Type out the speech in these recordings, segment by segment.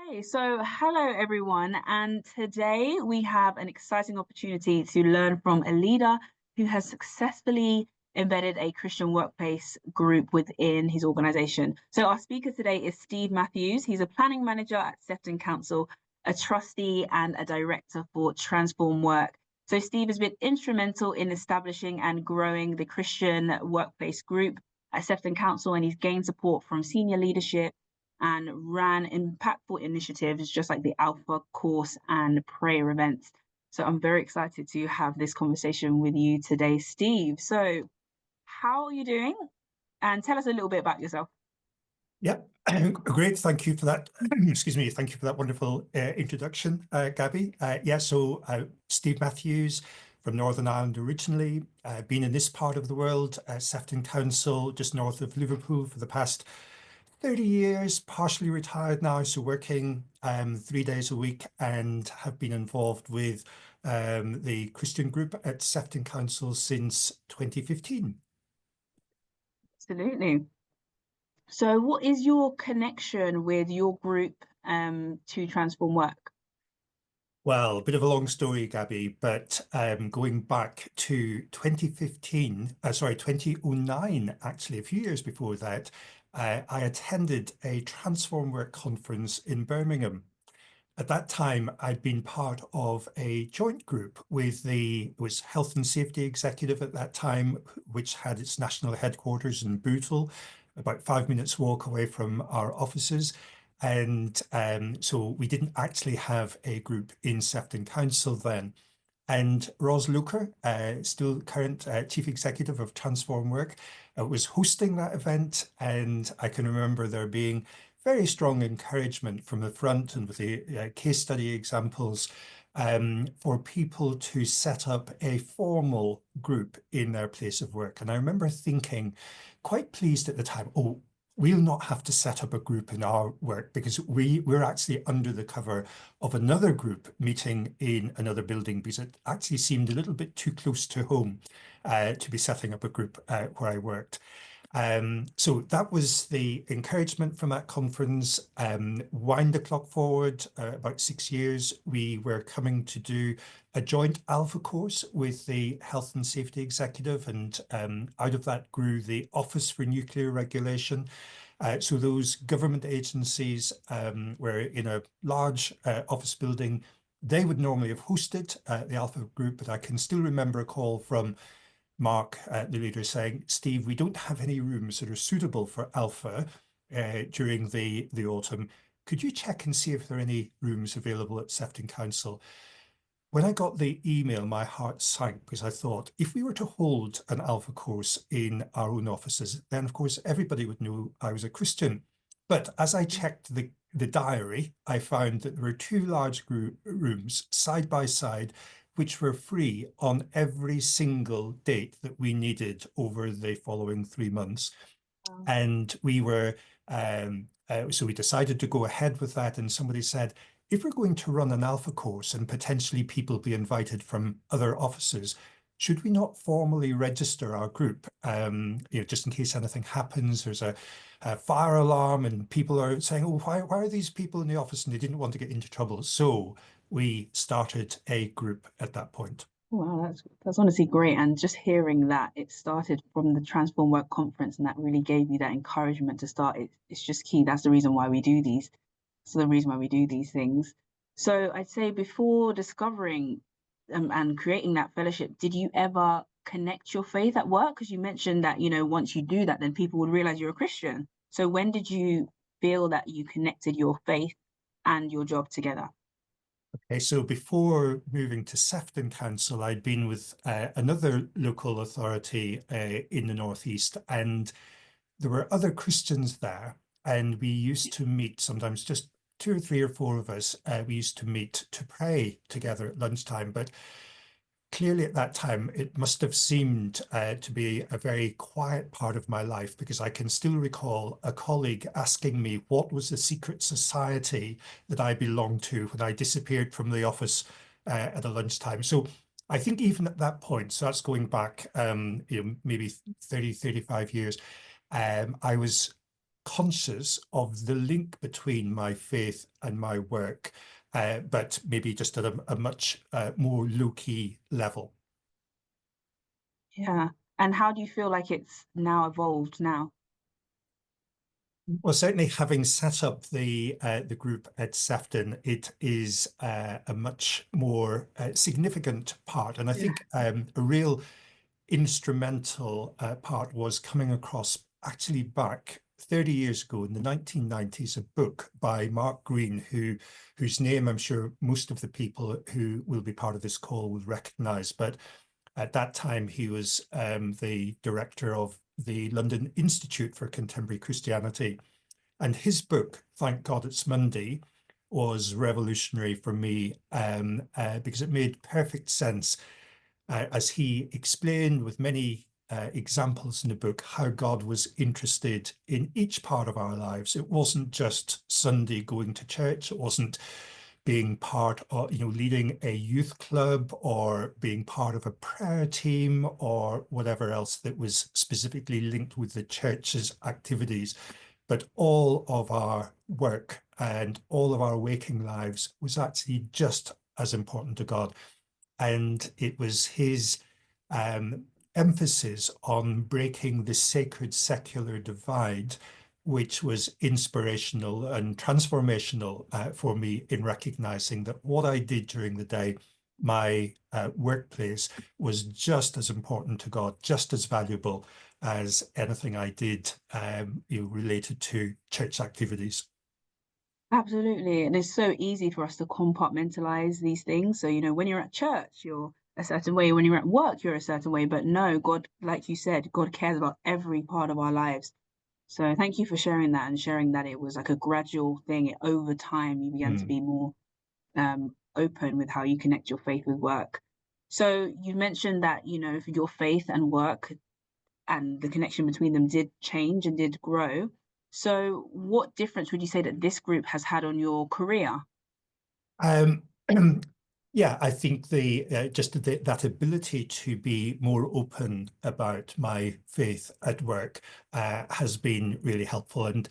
Okay, so hello everyone, and today we have an exciting opportunity to learn from a leader who has successfully embedded a Christian workplace group within his organization. So our speaker today is Steve Matthews. He's a planning manager at Sefton Council, a trustee and a director for Transform Work. So Steve has been instrumental in establishing and growing the Christian workplace group at Sefton Council, and he's gained support from senior leadership and ran impactful initiatives just like the Alpha course and prayer events. So I'm very excited to have this conversation with you today, Steve. So how are you doing? And tell us a little bit about yourself. Yep, great. Thank you for that. Excuse me. Thank you for that wonderful introduction, Gabby. Steve Matthews from Northern Ireland originally, been in this part of the world, Sefton Council, just north of Liverpool for the past 30 years, partially retired now, so working 3 days a week, and have been involved with the Christian group at Sefton Council since 2015. Absolutely. So what is your connection with your group to Transform Work? Well, a bit of a long story, Gabby, but going back to 2009, actually, a few years before that, I attended a Transform Work conference in Birmingham. At that time, I'd been part of a joint group with it was Health and Safety Executive at that time, which had its national headquarters in Bootle, about 5 minutes walk away from our offices. And so we didn't actually have a group in Sefton Council then. And Ros Luker, still current Chief Executive of Transform Work, was hosting that event. And I can remember there being very strong encouragement from the front and with the case study examples for people to set up a formal group in their place of work. And I remember thinking, quite pleased at the time, oh, we'll not have to set up a group in our work because we're actually under the cover of another group meeting in another building because it actually seemed a little bit too close to home to be setting up a group where I worked. So that was the encouragement from that conference. Wind the clock forward about 6 years, we were coming to do a joint Alpha course with the Health and Safety Executive, and out of that grew the Office for Nuclear Regulation. So those government agencies were in a large office building. They would normally have hosted the Alpha group, but I can still remember a call from Mark, the leader, saying, Steve, we don't have any rooms that are suitable for Alpha during the autumn. Could you check and see if there are any rooms available at Sefton Council? When I got the email, my heart sank because I thought if we were to hold an Alpha course in our own offices, then of course everybody would know I was a Christian. But as I checked the diary, I found that there were two large rooms side by side, which were free on every single date that we needed over the following 3 months. Wow. And so we decided to go ahead with that. And somebody said, if we're going to run an Alpha course and potentially people be invited from other offices, should we not formally register our group? Just in case anything happens, there's a fire alarm and people are saying, oh, why are these people in the office? And they didn't want to get into trouble. So we started a group at that point. Wow, that's honestly great. And just hearing that it started from the Transform Work conference and that really gave you that encouragement to start it's just key. That's the reason why we do these. So the reason why we do these things. So I'd say before discovering and creating that fellowship, did you ever connect your faith at work? Because you mentioned that, once you do that, then people would realize you're a Christian. So when did you feel that you connected your faith and your job together? Okay, so before moving to Sefton Council, I'd been with another local authority in the Northeast, and there were other Christians there, and we used to meet sometimes just 2 or 3 or 4 of us. We used to meet to pray together at lunchtime, but clearly at that time, it must have seemed to be a very quiet part of my life because I can still recall a colleague asking me what was the secret society that I belonged to when I disappeared from the office at a lunchtime. So I think even at that point, so that's going back maybe 30, 35 years, I was conscious of the link between my faith and my work, but maybe just at a much more low-key level. Yeah. And how do you feel like it's now evolved now? Well, certainly having set up the group at Sefton, it is a much more significant part, and I Yeah. think a real instrumental part was coming across actually back 30 years ago in the 1990s, a book by Mark Green, whose name I'm sure most of the people who will be part of this call will recognize. But at that time, he was the director of the London Institute for Contemporary Christianity. And his book, Thank God It's Monday, was revolutionary for me because it made perfect sense as he explained with many examples in the book how God was interested in each part of our lives. It wasn't just Sunday going to church. It wasn't being part of, leading a youth club or being part of a prayer team or whatever else that was specifically linked with the church's activities. But all of our work and all of our waking lives was actually just as important to God. And it was his um, emphasis on breaking the sacred secular divide, which was inspirational and transformational for me in recognizing that what I did during the day, my workplace, was just as important to God, just as valuable as anything I did related to church activities. Absolutely. And it's so easy for us to compartmentalize these things. So, when you're at church, you're a certain way. When you're at work, you're a certain way. But no, God, like you said, God cares about every part of our lives. So thank you for sharing that and sharing that it was like a gradual thing. Over time, you began to Mm. be more open with how you connect your faith with work. So you mentioned that, for your faith and work and the connection between them did change and did grow. So, what difference would you say that this group has had on your career? Um, yeah, I think that ability to be more open about my faith at work has been really helpful. And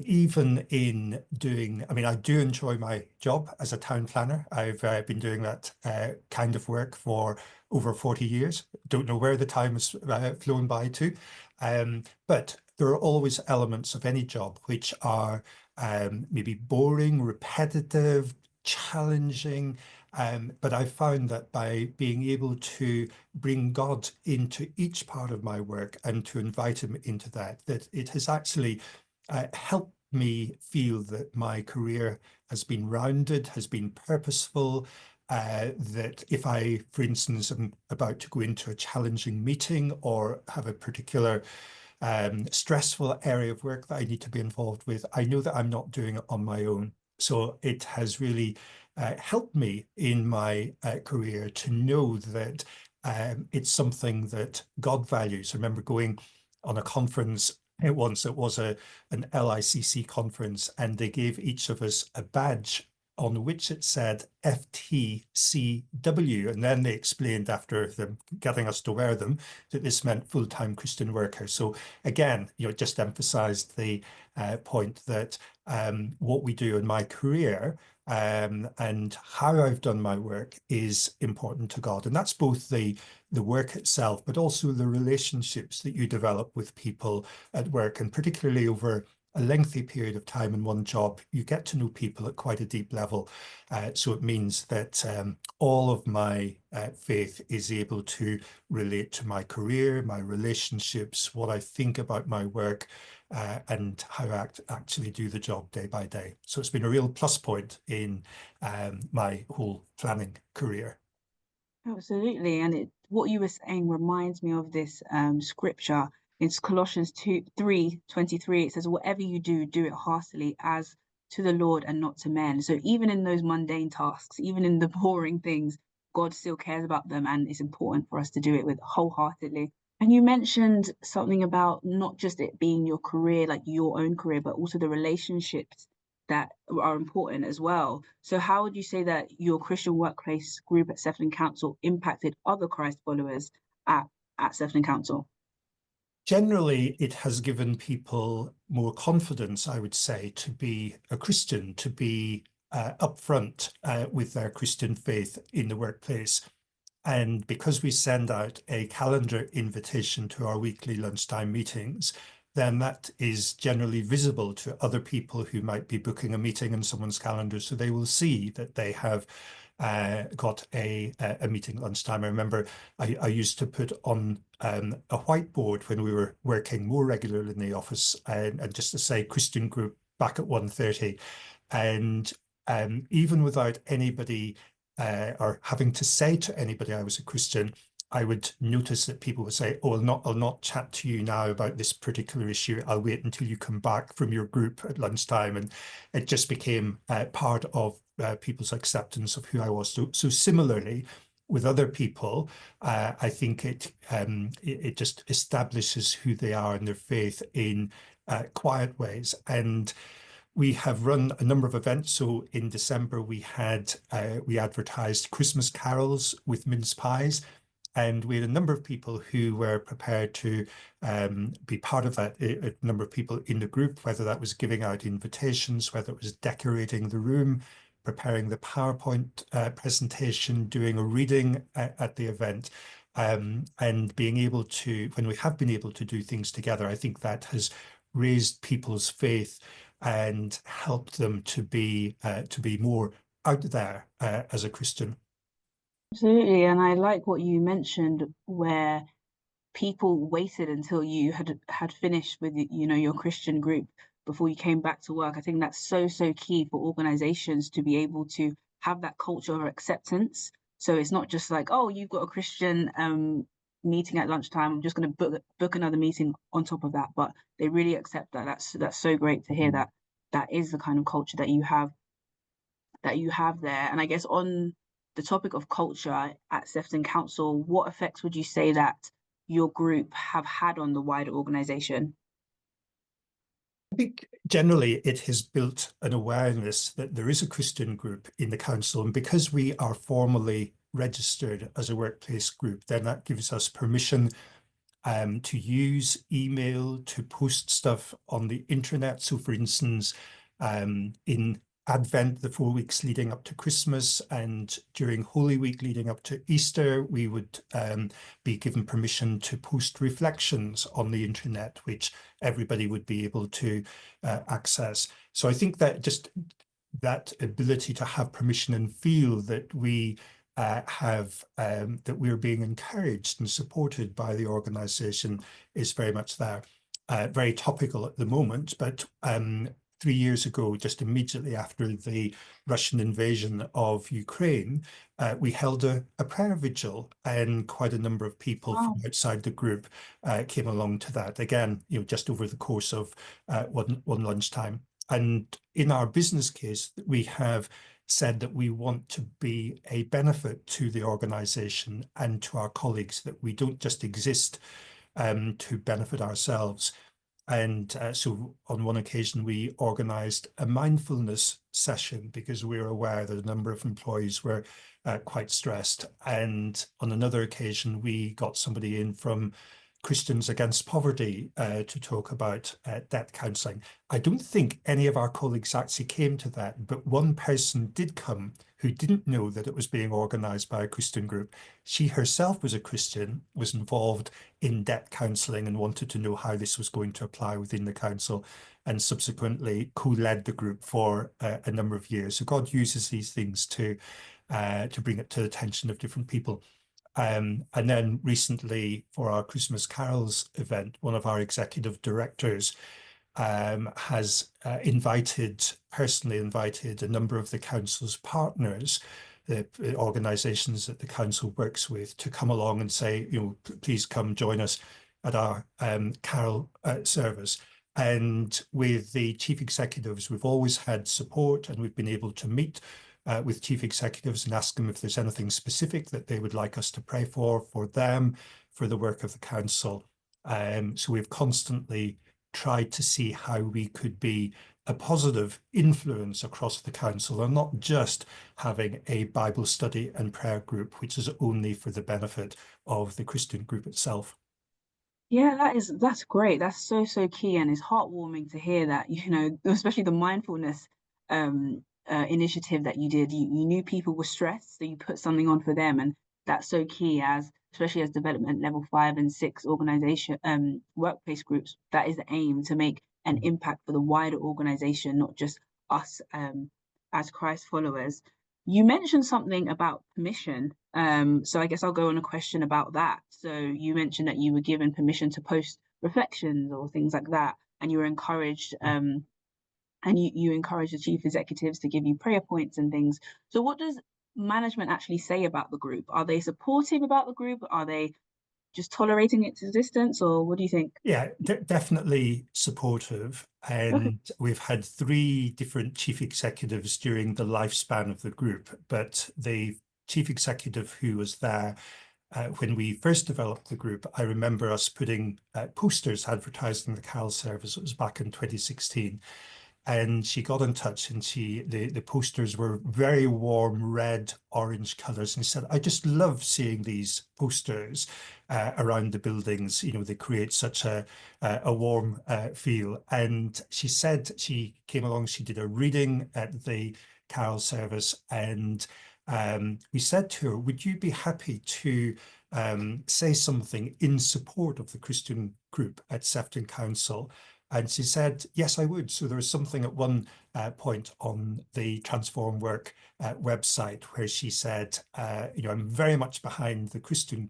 even in doing, I mean, I do enjoy my job as a town planner. I've been doing that kind of work for over 40 years. Don't know where the time has flown by to. But there are always elements of any job which are maybe boring, repetitive, challenging. But I found that by being able to bring God into each part of my work and to invite him into that it has actually helped me feel that my career has been rounded, has been purposeful, that if I, for instance, am about to go into a challenging meeting or have a particular stressful area of work that I need to be involved with, I know that I'm not doing it on my own. So it has really helped me in my career to know that it's something that God values. I remember going on a conference once, it was an LICC conference, and they gave each of us a badge on which it said FTCW. And then they explained after them getting us to wear them that this meant full-time Christian worker. So again, it just emphasized the point that what we do in my career and how I've done my work is important to God. And that's both the work itself, but also the relationships that you develop with people at work, and particularly over a lengthy period of time in one job, you get to know people at quite a deep level. So it means that all of my faith is able to relate to my career, my relationships, what I think about my work, and how I actually do the job day by day. So it's been a real plus point in my whole planning career. Absolutely. And what you were saying reminds me of this scripture. It's Colossians 3:23. It says, whatever you do, do it heartily as to the Lord and not to men. So even in those mundane tasks, even in the boring things, God still cares about them, and it's important for us to do it with wholeheartedly. And you mentioned something about not just it being your career, like your own career, but also the relationships that are important as well. So how would you say that your Christian workplace group at Sefton Council impacted other Christ followers at, at Sefton Council? Generally, it has given people more confidence, I would say, to be a Christian, to be upfront with their Christian faith in the workplace. And because we send out a calendar invitation to our weekly lunchtime meetings, then that is generally visible to other people who might be booking a meeting in someone's calendar. So they will see that they have got a meeting at lunchtime. I remember I used to put on a whiteboard when we were working more regularly in the office, and just to say Christian group back at 1:30. And even without anybody or having to say to anybody I was a Christian, I would notice that people would say, "Oh, I'll not chat to you now about this particular issue. I'll wait until you come back from your group at lunchtime." And it just became part of people's acceptance of who I was. So similarly, with other people, I think it just establishes who they are in their faith in quiet ways. And we have run a number of events. So in December, we advertised Christmas carols with mince pies, and we had a number of people who were prepared to be part of that. A number of people in the group, whether that was giving out invitations, whether it was decorating the room, preparing the PowerPoint presentation, doing a reading at the event. And being able to, when we have been able to do things together, I think that has raised people's faith and helped them to be more out there as a Christian. Absolutely, and I like what you mentioned, where people waited until you had finished with your Christian group before you came back to work. I think that's so key for organizations to be able to have that culture of acceptance. So it's not just like, oh, you've got a Christian meeting at lunchtime, I'm just going to book another meeting on top of that. But they really accept that. That's so great to hear that that is the kind of culture that you have there. And I guess on the topic of culture at Sefton Council, what effects would you say that your group have had on the wider organization? I think generally it has built an awareness that there is a Christian group in the council, and because we are formally registered as a workplace group, then that gives us permission to use email, to post stuff on the internet. So for instance, in Advent, the 4 weeks leading up to Christmas, and during Holy Week leading up to Easter, we would be given permission to post reflections on the internet, which everybody would be able to access. So I think that just that ability to have permission and feel that we that we're being encouraged and supported by the organization is very much there. Very topical at the moment, but 3 years ago, just immediately after the Russian invasion of Ukraine, we held a prayer vigil, and quite a number of people from outside the group came along to that. Again, just over the course of one lunchtime. And in our business case, we have said that we want to be a benefit to the organization and to our colleagues, that we don't just exist to benefit ourselves. And so on one occasion, we organized a mindfulness session because we were aware that a number of employees were quite stressed. And on another occasion, we got somebody in from Christians Against Poverty to talk about debt counselling. I don't think any of our colleagues actually came to that, but one person did come who didn't know that it was being organised by a Christian group. She herself was a Christian, was involved in debt counselling and wanted to know how this was going to apply within the council, and subsequently co-led the group for a number of years. So God uses these things to bring it to the attention of different people. And then recently, for our Christmas Carols event, one of our executive directors has personally invited a number of the council's partners, the organisations that the council works with, to come along and say, please come join us at our carol service. And with the chief executives, we've always had support, and we've been able to meet with chief executives and ask them if there's anything specific that they would like us to pray for them, for the work of the council. So we've constantly tried to see how we could be a positive influence across the council, and not just having a Bible study and prayer group, which is only for the benefit of the Christian group itself. Yeah, that's great. That's so key, and it's heartwarming to hear that, especially the mindfulness initiative that you did. You knew people were stressed, so you put something on for them, and that's so key as especially as development level 5 and 6 organization workplace groups. That is the aim, to make an impact for the wider organization, not just us as Christ followers. You mentioned something about permission. So I guess I'll go on a question about that. So you mentioned that you were given permission to post reflections or things like that, and you were encouraged, and you encourage the chief executives to give you prayer points and things. So what does management actually say about the group? Are they supportive about the group? Are they just tolerating its existence, or what do you think? Yeah, definitely supportive. Okay. And we've had three different chief executives during the lifespan of the group. But the chief executive who was there when we first developed the group, I remember us putting posters advertising the Carol service. It was back in 2016. And she got in touch, and the posters were very warm red orange colors, and she said, I just love seeing these posters around the buildings. They create such a warm feel. And she said she came along, she did a reading at the carol service, and we said to her, would you be happy to say something in support of the Christian group at Sefton Council? And she said, yes, I would. So there was something at one point on the Transform Work website where she said, I'm very much behind the Christian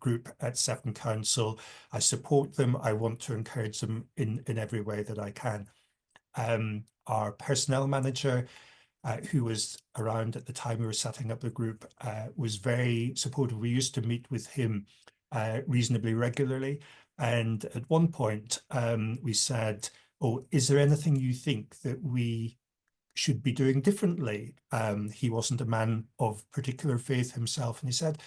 group at Sefton Council. I support them. I want to encourage them in every way that I can. Our personnel manager, who was around at the time we were setting up the group, was very supportive. We used to meet with him reasonably regularly. And at one point, we said, oh, is there anything you think that we should be doing differently? He wasn't a man of particular faith himself. And he said,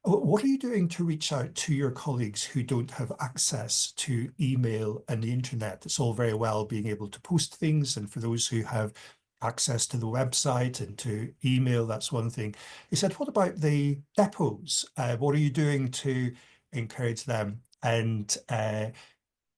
what are you doing to reach out to your colleagues who don't have access to email and the internet? It's all very well being able to post things, and for those who have access to the website and to email, that's one thing. He said, what about the depots? What are you doing to encourage them? And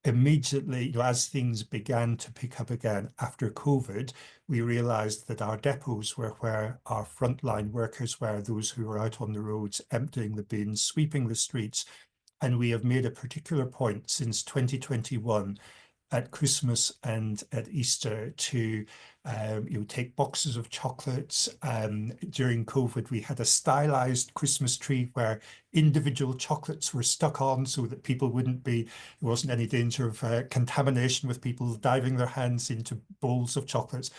immediately, as things began to pick up again after COVID, we realized that our depots were where our frontline workers were, those who were out on the roads, emptying the bins, sweeping the streets. And we have made a particular point since 2021 at Christmas and at Easter to take boxes of chocolates. During COVID, we had a stylized Christmas tree where individual chocolates were stuck on so that people wouldn't be, there wasn't any danger of contamination with people diving their hands into bowls of chocolates.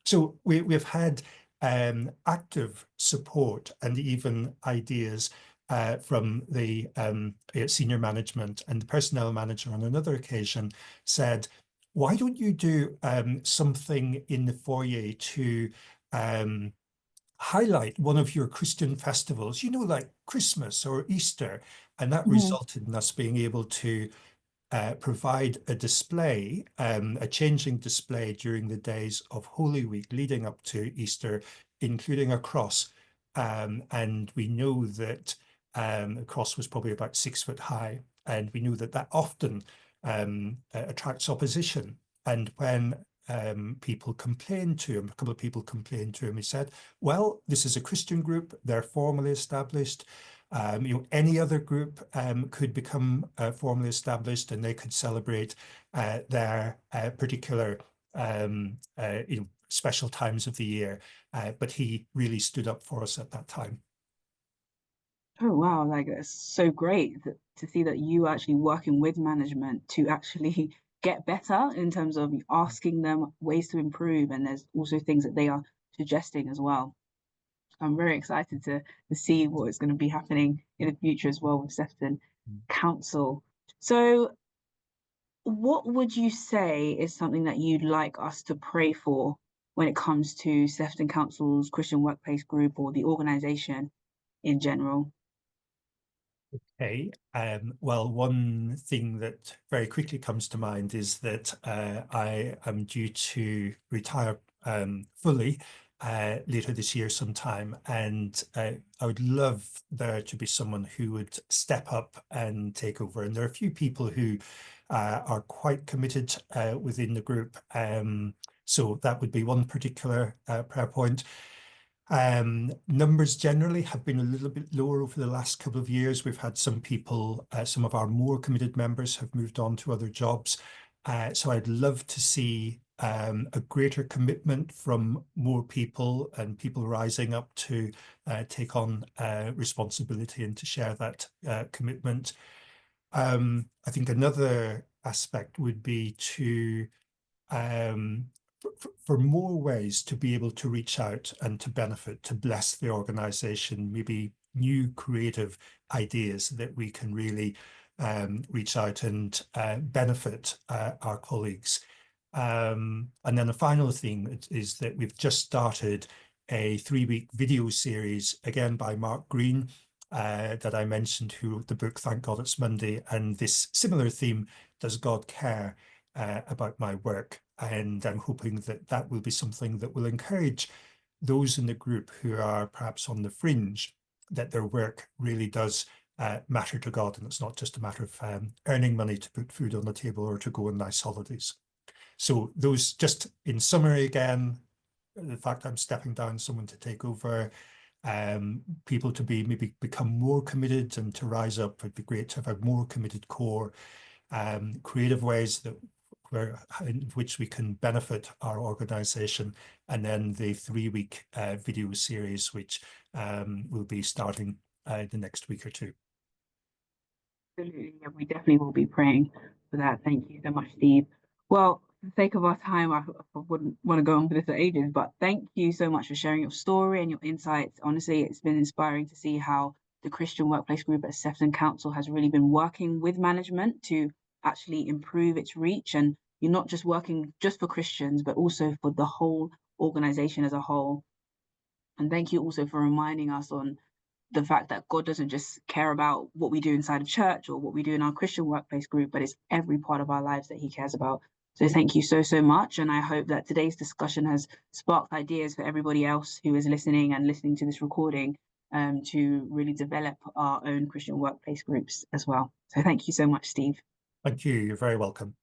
So we've had active support and even ideas from the senior management. And the personnel manager on another occasion said, why don't you do something in the foyer to highlight one of your Christian festivals, like Christmas or Easter? And that Mhm. resulted in us being able to provide a display, a changing display during the days of Holy Week leading up to Easter, including a cross. And we know that the cross was probably about 6 foot high. And we know that that often attracts opposition. And when people complained to him, a couple of people complained to him, he said, well, this is a Christian group, they're formally established. Any other group could become formally established, and they could celebrate their particular special times of the year. But he really stood up for us at that time. Oh wow, like that's so great to see that you are actually working with management to actually get better in terms of asking them ways to improve, and there's also things that they are suggesting as well. I'm very excited to see what is going to be happening in the future as well with Sefton Council. So what would you say is something that you'd like us to pray for when it comes to Sefton Council's Christian Workplace Group or the organization in general? Okay. Well, one thing that very quickly comes to mind is that I am due to retire fully later this year sometime, and I would love there to be someone who would step up and take over. And there are a few people who are quite committed within the group. So that would be one particular prayer point. Numbers generally have been a little bit lower over the last couple of years. We've had some people, some of our more committed members have moved on to other jobs. So I'd love to see a greater commitment from more people and people rising up to take on responsibility and to share that commitment. I think another aspect would be to um, for more ways to be able to reach out and to benefit, to bless the organization, maybe new creative ideas that we can really reach out and benefit our colleagues. And then the final thing is that we've just started a 3-week video series, again by Mark Green, that I mentioned, who wrote the book Thank God It's Monday, and this similar theme, Does God Care about my work? And I'm hoping that that will be something that will encourage those in the group who are perhaps on the fringe, that their work really does matter to God, and it's not just a matter of earning money to put food on the table or to go on nice holidays. So those, just in summary again, the fact I'm stepping down someone to take over, people to be maybe become more committed and to rise up. It'd be great to have a more committed core, creative ways that in which we can benefit our organization, and then the 3-week video series, which will be starting the next week or two. Absolutely, yeah, we definitely will be praying for that. Thank you so much, Steve. Well, for the sake of our time, I wouldn't want to go on for this for ages, but thank you so much for sharing your story and your insights. Honestly, it's been inspiring to see how the Christian Workplace Group at Sefton Council has really been working with management to actually improve its reach. And you're not just working just for Christians, but also for the whole organization as a whole. And thank you also for reminding us on the fact that God doesn't just care about what we do inside of church or what we do in our Christian workplace group, but it's every part of our lives that he cares about. So thank you so, so much. And I hope that today's discussion has sparked ideas for everybody else who is listening and listening to this recording, to really develop our own Christian workplace groups as well. So thank you so much, Steve. Thank you. You're very welcome.